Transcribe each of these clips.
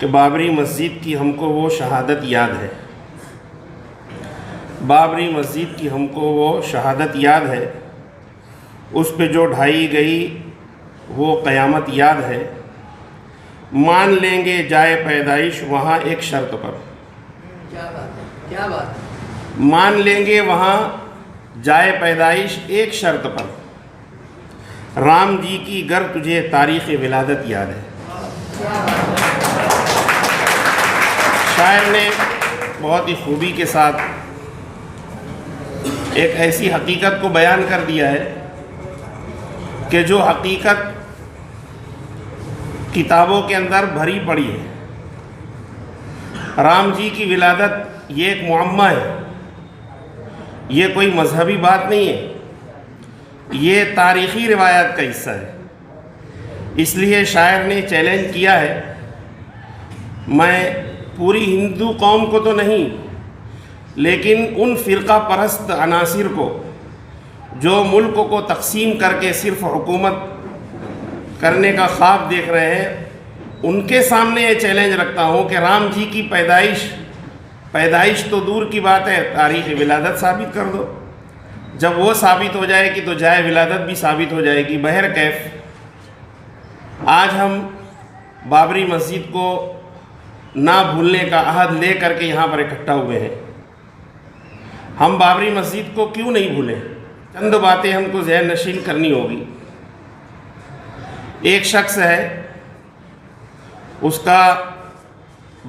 کہ بابری مسجد کی ہم کو وہ شہادت یاد ہے، بابری مسجد کی ہم کو وہ شہادت یاد ہے، اس پہ جو ڈھائی گئی وہ قیامت یاد ہے، مان لیں گے جائے پیدائش وہاں ایک شرط پر، کیا بات، مان لیں گے وہاں جائے پیدائش ایک شرط پر، رام جی کی گر تجھے تاریخ ولادت یاد ہے۔ شاعر نے بہت ہی خوبی کے ساتھ ایک ایسی حقیقت کو بیان کر دیا ہے کہ جو حقیقت کتابوں کے اندر بھری پڑی ہے۔ رام جی کی ولادت یہ ایک معمہ ہے، یہ کوئی مذہبی بات نہیں ہے، یہ تاریخی روایات کا حصہ ہے۔ اس لیے شاعر نے چیلنج کیا ہے، میں پوری ہندو قوم کو تو نہیں لیکن ان فرقہ پرست عناصر کو جو ملک کو تقسیم کر کے صرف حکومت کرنے کا خواب دیکھ رہے ہیں، ان کے سامنے یہ چیلنج رکھتا ہوں کہ رام جی کی پیدائش تو دور کی بات ہے، تاریخ ولادت ثابت کر دو۔ جب وہ ثابت ہو جائے گی تو جائے ولادت بھی ثابت ہو جائے گی۔ بہرکیف آج ہم بابری مسجد کو نہ بھولنے کا عہد لے کر کے یہاں پر اکٹھا ہوئے ہیں۔ ہم بابری مسجد کو کیوں نہیں بھولیں؟ چند باتیں ہم کو ذہن نشین کرنی ہوگی۔ ایک شخص ہے، اس کا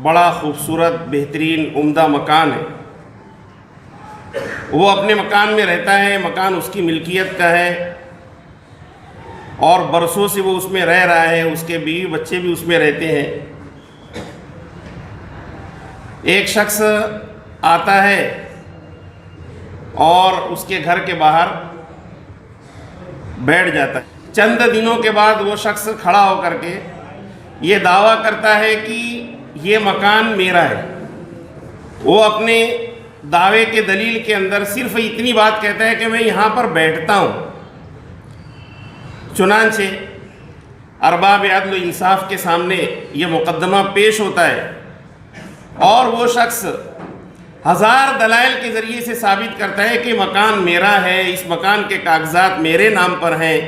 بڑا خوبصورت بہترین عمدہ مکان ہے، وہ اپنے مکان میں رہتا ہے، مکان اس کی ملکیت کا ہے اور برسوں سے وہ اس میں رہ رہا ہے، اس کے بیوی بچے بھی اس میں رہتے ہیں۔ ایک شخص آتا ہے اور اس کے گھر کے باہر بیٹھ جاتا ہے۔ چند دنوں کے بعد وہ شخص کھڑا ہو کر کے یہ دعویٰ کرتا ہے کہ یہ مکان میرا ہے۔ وہ اپنے دعوے کے دلیل کے اندر صرف اتنی بات کہتا ہے کہ میں یہاں پر بیٹھتا ہوں۔ چنانچہ ارباب عدل و انصاف کے سامنے یہ مقدمہ پیش ہوتا ہے اور وہ شخص ہزار دلائل کے ذریعے سے ثابت کرتا ہے کہ مکان میرا ہے، اس مکان کے کاغذات میرے نام پر ہیں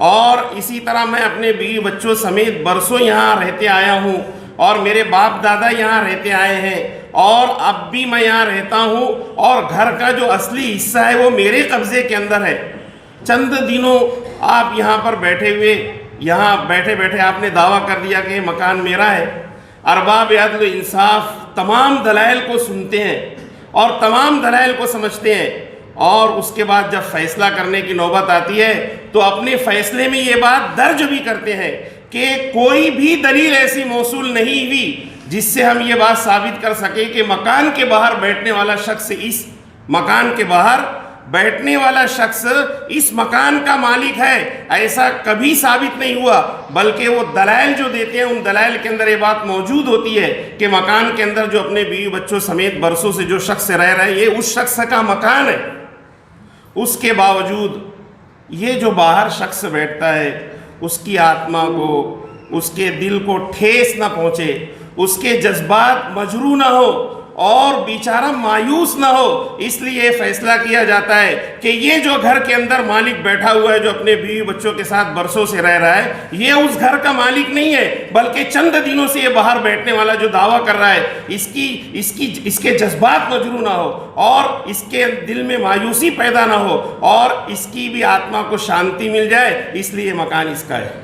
اور اسی طرح میں اپنے بیوی بچوں سمیت برسوں یہاں رہتے آیا ہوں اور میرے باپ دادا یہاں رہتے آئے ہیں اور اب بھی میں یہاں رہتا ہوں اور گھر کا جو اصلی حصہ ہے وہ میرے قبضے کے اندر ہے۔ چند دنوں آپ یہاں پر بیٹھے ہوئے، یہاں بیٹھے بیٹھے آپ نے دعویٰ کر دیا کہ یہ مکان میرا ہے۔ ارباب عدل و انصاف تمام دلائل کو سنتے ہیں اور تمام دلائل کو سمجھتے ہیں اور اس کے بعد جب فیصلہ کرنے کی نوبت آتی ہے تو اپنے فیصلے میں یہ بات درج بھی کرتے ہیں کہ کوئی بھی دلیل ایسی موصول نہیں ہوئی جس سے ہم یہ بات ثابت کر سکیں کہ مکان کے باہر بیٹھنے والا شخص اس مکان کا مالک ہے۔ ایسا کبھی ثابت نہیں ہوا، بلکہ وہ دلائل جو دیتے ہیں ان دلائل کے اندر یہ بات موجود ہوتی ہے کہ مکان کے اندر جو اپنے بیوی بچوں سمیت برسوں سے جو شخص رہ رہا ہے یہ اس شخص کا مکان ہے۔ اس کے باوجود یہ جو باہر شخص بیٹھتا ہے اس کی آتما کو، اس کے دل کو ٹھیس نہ پہنچے، اس کے جذبات مجروح نہ ہو اور بیچارہ مایوس نہ ہو، اس لیے فیصلہ کیا جاتا ہے کہ یہ جو گھر کے اندر مالک بیٹھا ہوا ہے جو اپنے بیوی بچوں کے ساتھ برسوں سے رہ رہا ہے یہ اس گھر کا مالک نہیں ہے، بلکہ چند دنوں سے یہ باہر بیٹھنے والا جو دعویٰ کر رہا ہے اس کے جذبات مجروح نہ ہو اور اس کے دل میں مایوسی پیدا نہ ہو اور اس کی بھی آتما کو شانتی مل جائے، اس لیے مکان اس کا ہے۔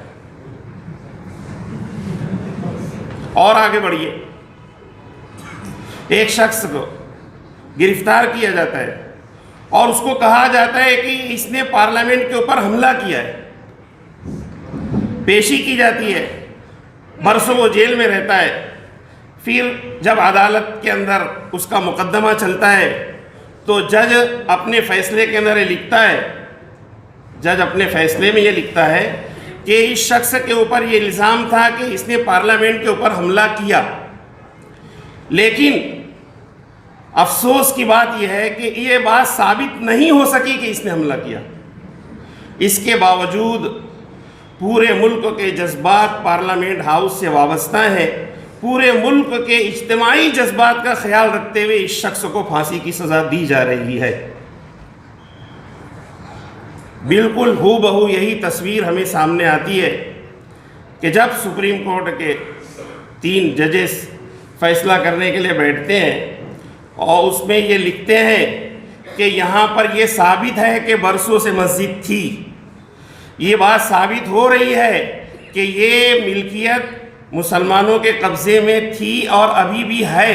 اور آگے بڑھیے، ایک شخص کو گرفتار کیا جاتا ہے اور اس کو کہا جاتا ہے کہ اس نے پارلیمنٹ کے اوپر حملہ کیا ہے، پیشی کی جاتی ہے، برسوں وہ جیل میں رہتا ہے۔ پھر جب عدالت کے اندر اس کا مقدمہ چلتا ہے تو جج اپنے فیصلے کے اندر یہ لکھتا ہے، جج اپنے فیصلے میں یہ لکھتا ہے کہ اس شخص کے اوپر یہ الزام تھا کہ اس نے پارلیمنٹ کے اوپر حملہ کیا، لیکن افسوس کی بات یہ ہے کہ یہ بات ثابت نہیں ہو سکی کہ اس نے حملہ کیا۔ اس کے باوجود پورے ملک کے جذبات پارلیمنٹ ہاؤس سے وابستہ ہیں، پورے ملک کے اجتماعی جذبات کا خیال رکھتے ہوئے اس شخص کو پھانسی کی سزا دی جا رہی ہے۔ بالکل ہو بہو یہی تصویر ہمیں سامنے آتی ہے کہ جب سپریم کورٹ کے 3 ججز فیصلہ کرنے کے لیے بیٹھتے ہیں اور اس میں یہ لکھتے ہیں کہ یہاں پر یہ ثابت ہے کہ برسوں سے مسجد تھی، یہ بات ثابت ہو رہی ہے کہ یہ ملکیت مسلمانوں کے قبضے میں تھی اور ابھی بھی ہے،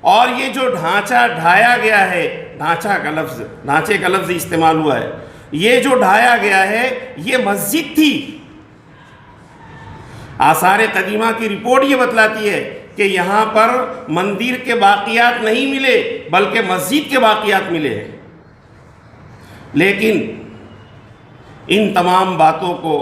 اور یہ جو ڈھانچہ ڈھایا گیا ہے، ڈھانچے کا لفظ استعمال ہوا ہے، یہ جو ڈھایا گیا ہے یہ مسجد تھی۔ آثار قدیمہ کی رپورٹ یہ بتلاتی ہے کہ یہاں پر مندر کے باقیات نہیں ملے بلکہ مسجد کے باقیات ملے ہیں۔ لیکن ان تمام باتوں کو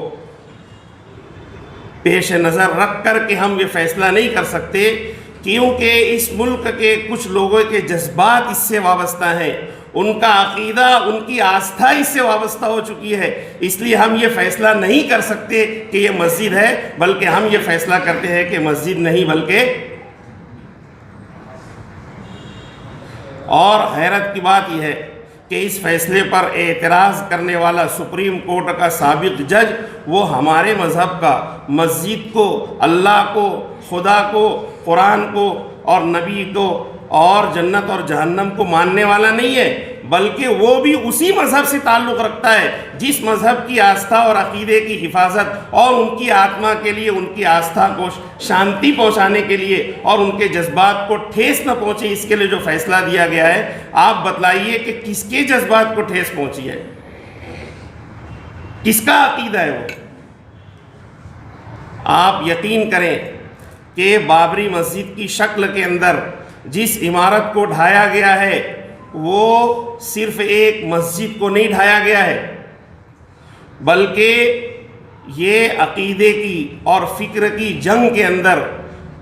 پیش نظر رکھ کر کے ہم یہ فیصلہ نہیں کر سکتے، کیونکہ اس ملک کے کچھ لوگوں کے جذبات اس سے وابستہ ہیں، ان کا عقیدہ، ان کی آستھا اس سے وابستہ ہو چکی ہے، اس لیے ہم یہ فیصلہ نہیں کر سکتے کہ یہ مسجد ہے، بلکہ ہم یہ فیصلہ کرتے ہیں کہ مسجد نہیں بلکہ۔ اور حیرت کی بات یہ ہے کہ اس فیصلے پر اعتراض کرنے والا سپریم کورٹ کا سابق جج وہ ہمارے مذہب کا، مسجد کو، اللہ کو، خدا کو، قرآن کو اور نبی کو اور جنت اور جہنم کو ماننے والا نہیں ہے، بلکہ وہ بھی اسی مذہب سے تعلق رکھتا ہے جس مذہب کی آستھا اور عقیدے کی حفاظت اور ان کی آتما کے لیے، ان کی آستھا کو شانتی پہنچانے کے لیے اور ان کے جذبات کو ٹھیس نہ پہنچے، اس کے لیے جو فیصلہ دیا گیا ہے۔ آپ بتلائیے کہ کس کے جذبات کو ٹھیس پہنچی ہے، کس کا عقیدہ ہے وہ؟ آپ یقین کریں کہ بابری مسجد کی شکل کے اندر جس عمارت کو ڈھایا گیا ہے وہ صرف ایک مسجد کو نہیں ڈھایا گیا ہے، بلکہ یہ عقیدے کی اور فکر کی جنگ کے اندر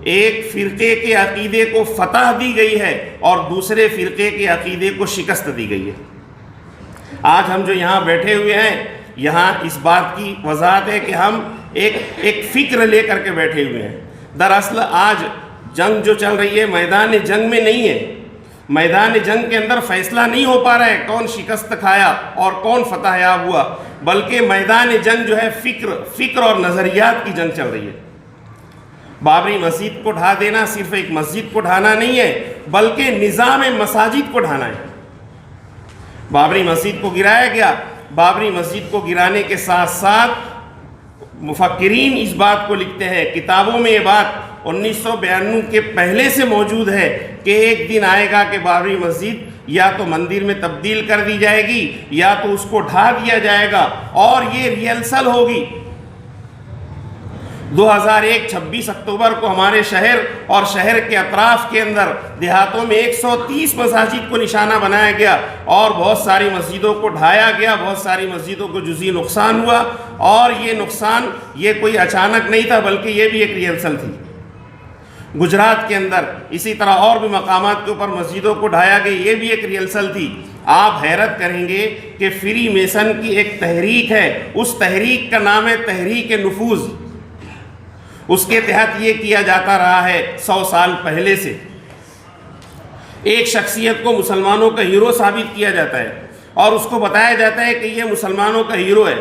ایک فرقے کے عقیدے کو فتح دی گئی ہے اور دوسرے فرقے کے عقیدے کو شکست دی گئی ہے۔ آج ہم جو یہاں بیٹھے ہوئے ہیں، یہاں اس بات کی وضاحت ہے کہ ہم ایک فکر لے کر کے بیٹھے ہوئے ہیں۔ دراصل آج جنگ جو چل رہی ہے میدان جنگ میں نہیں ہے، میدان جنگ کے اندر فیصلہ نہیں ہو پا رہا ہے کون شکست کھایا اور کون فتح یاب ہوا، بلکہ میدان جنگ جو ہے فکر اور نظریات کی جنگ چل رہی ہے۔ بابری مسجد کو ڈھا دینا صرف ایک مسجد کو ڈھانا نہیں ہے بلکہ نظام مساجد کو ڈھانا ہے۔ بابری مسجد کو گرایا گیا، بابری مسجد کو گرانے کے ساتھ ساتھ مفکرین اس بات کو لکھتے ہیں، کتابوں میں یہ بات 1992 کے پہلے سے موجود ہے کہ ایک دن آئے گا کہ بابری مسجد یا تو مندر میں تبدیل کر دی جائے گی یا تو اس کو ڈھا دیا جائے گا، اور یہ ریہرسل ہوگی۔ 2001 26 اکتوبر کو ہمارے شہر اور شہر کے اطراف کے اندر دیہاتوں میں 130 مساجد کو نشانہ بنایا گیا اور بہت ساری مسجدوں کو ڈھایا گیا، بہت ساری مسجدوں کو جزئی نقصان ہوا، اور یہ نقصان یہ کوئی اچانک نہیں تھا بلکہ یہ بھی ایک ریہرسل تھی۔ گجرات کے اندر اسی طرح اور بھی مقامات کے اوپر مسجدوں کو ڈھایا گیا، یہ بھی ایک ریہرسل تھی۔ آپ حیرت کریں گے کہ فری میسن کی ایک تحریک ہے، اس تحریک کا نام ہے تحریک نفوذ، اس کے تحت یہ کیا جاتا رہا ہے 100 سال پہلے سے۔ ایک شخصیت کو مسلمانوں کا ہیرو ثابت کیا جاتا ہے اور اس کو بتایا جاتا ہے کہ یہ مسلمانوں کا ہیرو ہے،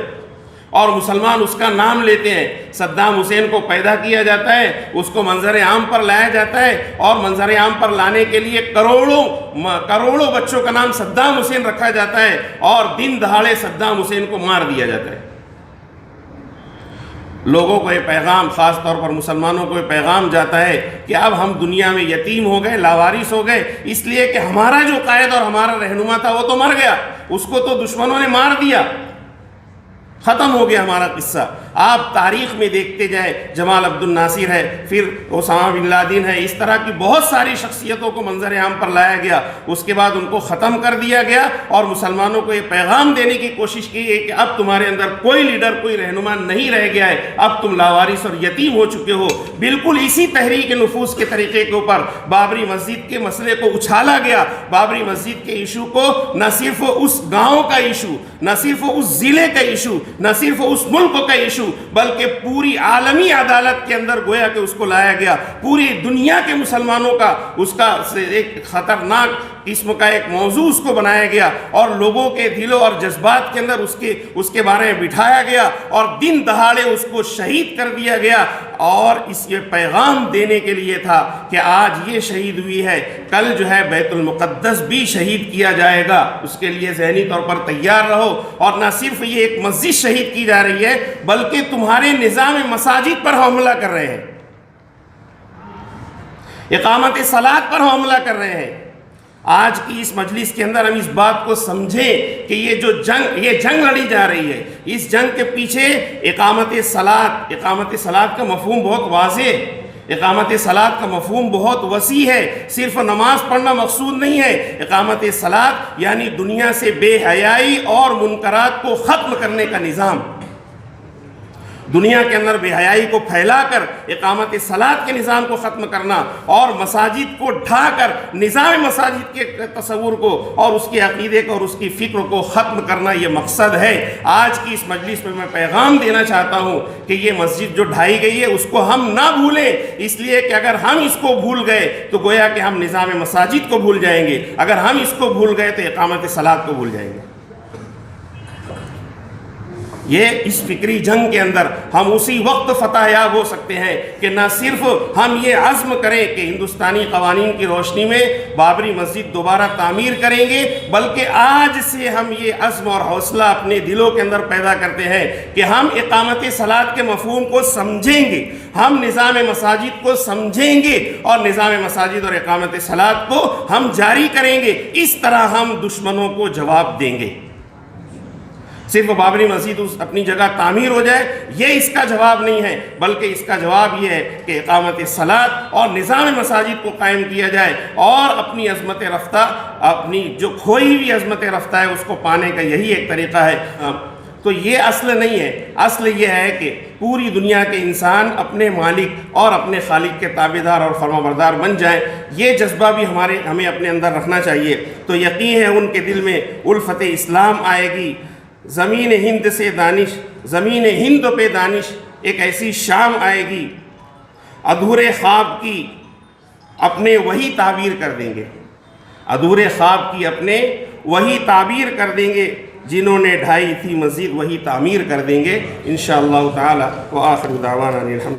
اور مسلمان اس کا نام لیتے ہیں۔ صدام حسین کو پیدا کیا جاتا ہے، اس کو منظر عام پر لایا جاتا ہے، اور منظر عام پر لانے کے لیے کروڑوں بچوں کا نام صدام حسین رکھا جاتا ہے، اور دن دہاڑے صدام حسین کو مار دیا جاتا ہے۔ لوگوں کو یہ پیغام، خاص طور پر مسلمانوں کو یہ پیغام جاتا ہے کہ اب ہم دنیا میں یتیم ہو گئے، لاوارث ہو گئے، اس لیے کہ ہمارا جو قائد اور ہمارا رہنما تھا وہ تو مر گیا، اس کو تو دشمنوں نے مار دیا، ختم ہو گیا ہمارا قصہ۔ آپ تاریخ میں دیکھتے جائیں، جمال عبد الناصر ہے، پھر اسامہ بن لادن ہے، اس طرح کی بہت ساری شخصیتوں کو منظر عام پر لایا گیا، اس کے بعد ان کو ختم کر دیا گیا، اور مسلمانوں کو یہ پیغام دینے کی کوشش کی گئی کہ اب تمہارے اندر کوئی لیڈر، کوئی رہنما نہیں رہ گیا ہے، اب تم لاوارث اور یتیم ہو چکے ہو۔ بالکل اسی تحریک نفوذ کے طریقے کے اوپر بابری مسجد کے مسئلے کو اچھالا گیا۔ بابری مسجد کے ایشو کو نہ صرف اس گاؤں کا ایشو، نہ صرف اس ضلع کا ایشو، نہ صرف اس ملک کا ایشو، بلکہ پوری عالمی عدالت کے اندر گویا کہ اس کو لایا گیا. پوری دنیا کے مسلمانوں کا اس کا ایک خطرناک قسم کا ایک موضوع اس کو بنایا گیا اور لوگوں کے دلوں اور جذبات کے اندر اس کے بارے میں بٹھایا گیا اور دن دہاڑے اس کو شہید کر دیا گیا. اور اس یہ پیغام دینے کے لیے تھا کہ آج یہ شہید ہوئی ہے، کل جو ہے بیت المقدس بھی شہید کیا جائے گا، اس کے لیے ذہنی طور پر تیار رہو. اور نہ صرف یہ ایک مسجد شہید کی جا رہی ہے بلکہ تمہارے نظام مساجد پر حملہ کر رہے ہیں، اقامت صلاۃ پر حملہ کر رہے ہیں. آج کی اس مجلس کے اندر ہم اس بات کو سمجھیں کہ یہ جنگ لڑی جا رہی ہے، اس جنگ کے پیچھے اقامت صلاۃ کا مفہوم بہت واضح ہے. اقامت صلاۃ کا مفہوم بہت وسیع ہے، صرف نماز پڑھنا مقصود نہیں ہے. اقامت صلاۃ یعنی دنیا سے بے حیائی اور منکرات کو ختم کرنے کا نظام. دنیا کے اندر بے حیائی کو پھیلا کر اقامت صلاۃ کے نظام کو ختم کرنا اور مساجد کو ڈھا کر نظام مساجد کے تصور کو اور اس کے عقیدے کو اور اس کی فکر کو ختم کرنا یہ مقصد ہے. آج کی اس مجلس میں پیغام دینا چاہتا ہوں کہ یہ مسجد جو ڈھائی گئی ہے اس کو ہم نہ بھولیں، اس لیے کہ اگر ہم اس کو بھول گئے تو گویا کہ ہم نظام مساجد کو بھول جائیں گے، اگر ہم اس کو بھول گئے تو اقامت صلاۃ کو بھول جائیں گے. یہ اس فکری جنگ کے اندر ہم اسی وقت فتح یاب ہو سکتے ہیں کہ نہ صرف ہم یہ عزم کریں کہ ہندوستانی قوانین کی روشنی میں بابری مسجد دوبارہ تعمیر کریں گے، بلکہ آج سے ہم یہ عزم اور حوصلہ اپنے دلوں کے اندر پیدا کرتے ہیں کہ ہم اقامت صلاۃ کے مفہوم کو سمجھیں گے، ہم نظام مساجد کو سمجھیں گے اور نظام مساجد اور اقامت صلاۃ کو ہم جاری کریں گے. اس طرح ہم دشمنوں کو جواب دیں گے. صرف بابری مسجد اپنی جگہ تعمیر ہو جائے یہ اس کا جواب نہیں ہے، بلکہ اس کا جواب یہ ہے کہ اقامت صلاۃ اور نظام مساجد کو قائم کیا جائے اور اپنی عظمت رفتہ، اپنی جو کھوئی ہوئی عظمت رفتہ ہے اس کو پانے کا یہی ایک طریقہ ہے. تو یہ اصل نہیں ہے، اصل یہ ہے کہ پوری دنیا کے انسان اپنے مالک اور اپنے خالق کے تابعدار اور فرمانبردار بن جائیں. یہ جذبہ بھی ہمیں اپنے اندر رکھنا چاہیے. تو یقین ہے ان کے دل میں الفت اسلام آئے گی. زمین ہند پہ دانش ایک ایسی شام آئے گی، ادھورے خواب کی اپنے وہی تعبیر کر دیں گے، ادھورے خواب کی اپنے وہی تعبیر کر دیں گے، جنہوں نے ڈھائی تھی مسجد وہی تعمیر کر دیں گے انشاءاللہ تعالی. وآخر دعوانا الحمد